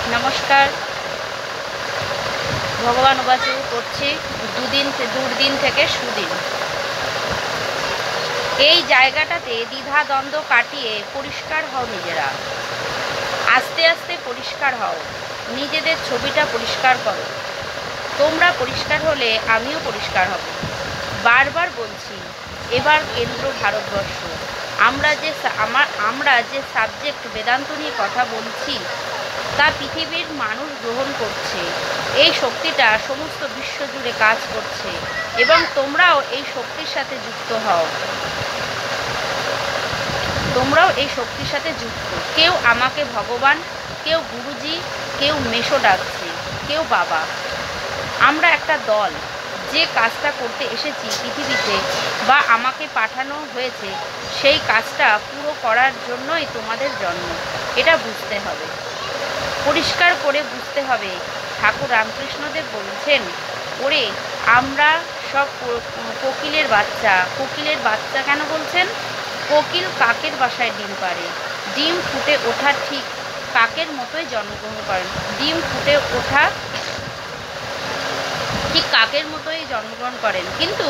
নমস্কার। ভগবান উবাচু করছি দুর্দিন থেকে সুদিন। এই জায়গাটাতে দ্বিধাদ্বন্দ্ব কাটিয়ে পরিষ্কার হও নিজেরা। আস্তে আস্তে পরিষ্কার হও, নিজেদের ছবিটা পরিষ্কার করো। তোমরা পরিষ্কার হলে আমিও পরিষ্কার হব। বারবার বলছি, এবার কেন্দ্র ভারতবর্ষ। আমরা যে সাবজেক্ট বেদান্ত নিয়ে কথা বলছি তা পৃথিবীর মানুষ গ্রহণ করছে। এই শক্তিটা সমস্ত বিশ্ব জুড়ে কাজ করছে এবং তোমরাও এই শক্তির সাথে যুক্ত হও। কেউ আমাকে ভগবান, কেউ গুরুজি, কেউ মেশো ডাকছে, কেউ বাবা। আমরা একটা দল, যে কাজটা করতে এসেছি পৃথিবীতে বা আমাকে পাঠানো হয়েছে সেই কাজটা পুরো করার জন্যই তোমাদের জন্ম। এটা বুঝতে হবে, পরিষ্কার করে বুঝতে হবে। ঠাকুর রামকৃষ্ণদেব বলছেন, ওরে আমরা সব কোকিলের বাচ্চা। কোকিলের বাচ্চা কেন বলছেন? কোকিল কাকের বাসায় ডিম পাড়ে, ডিম ফুটে ওঠা ঠিক কাকের মতোই জন্মগ্রহণ করেন। ডিম ফুটে ওঠা ঠিক কাকের মতোই জন্মগ্রহণ করেন, কিন্তু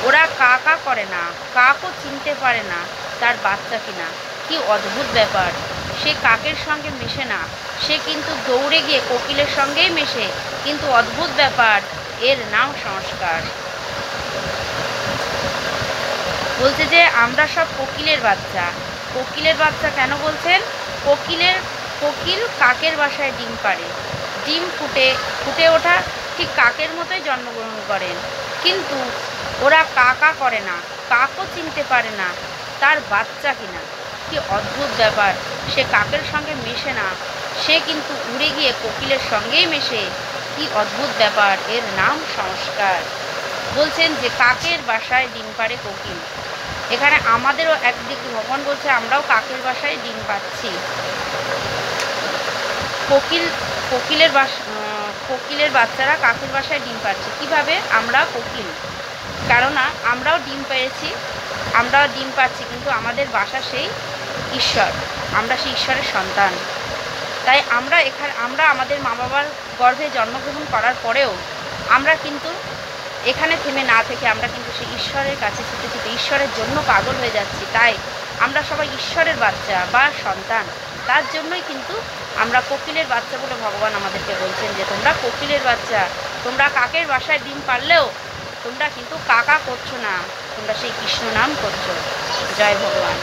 ওরা কা কা করে না, কাকও চিনতে পারে না তার বাচ্চা কিনা। কি অদ্ভুত ব্যাপার! সে কাকের সঙ্গে মেশে না, সে কিন্তু দৌড়ে গিয়ে কোকিলের সঙ্গেই মেশে। কিন্তু অদ্ভুত ব্যাপার, এর নাম সংস্কার। বলছে যে আমরা সব কোকিলের বাচ্চা। কোকিলের বাচ্চা কেন বলছেন? কোকিল কাকের বাসায় ডিম পাড়ে, ডিম ফুটে ওঠা ঠিক কাকের মতোই জন্মগ্রহণ করেন, কিন্তু ওরা কা কা করে না, কাকও চিনতে পারে না তার বাচ্চা কিনা। কি অদ্ভুত ব্যাপার! সে কাকের সঙ্গে মেশে না, সে কিন্তু উড়ে গিয়ে কোকিলের সঙ্গেই মেশে। কি অদ্ভুত ব্যাপার, এর নাম সংস্কার। বলছেন যে কাকের বাসায় ডিম পাড়ে কোকিল। এখানে আমাদেরও একদিকে ভগবান বলছে আমরাও কাকের বাসায় ডিম পাচ্ছি। কোকিলের বাচ্চারা কাকের বাসায় ডিম পাচ্ছে। কিভাবে? আমরা কোকিল, কেননা আমরাও ডিম পেয়েছি, আমরাও ডিম পাচ্ছি, কিন্তু আমাদের বাসা সেই ঈশ্বর, আমরা সেই ঈশ্বরের সন্তান। তাই আমরা আমাদের মা বাবার গর্ভে জন্মগ্রহণ করার পরেও আমরা কিন্তু এখানে থেমে না থেকে আমরা কিন্তু সেই ঈশ্বরের কাছে ছুটে ছুটে ঈশ্বরের জন্য পাগল হয়ে যাচ্ছি। তাই আমরা সবাই ঈশ্বরের বাচ্চা বা সন্তান। তার জন্যই কিন্তু আমরা কোকিলের বাচ্চা বলে ভগবান আমাদেরকে বলছেন যে তোমরা কোকিলের বাচ্চা। তোমরা কাকের বাসায় ডিম পারলেও তোমরা কিন্তু কাকা করছো না, তোমরা সেই কৃষ্ণ নাম করছো। জয় ভগবান।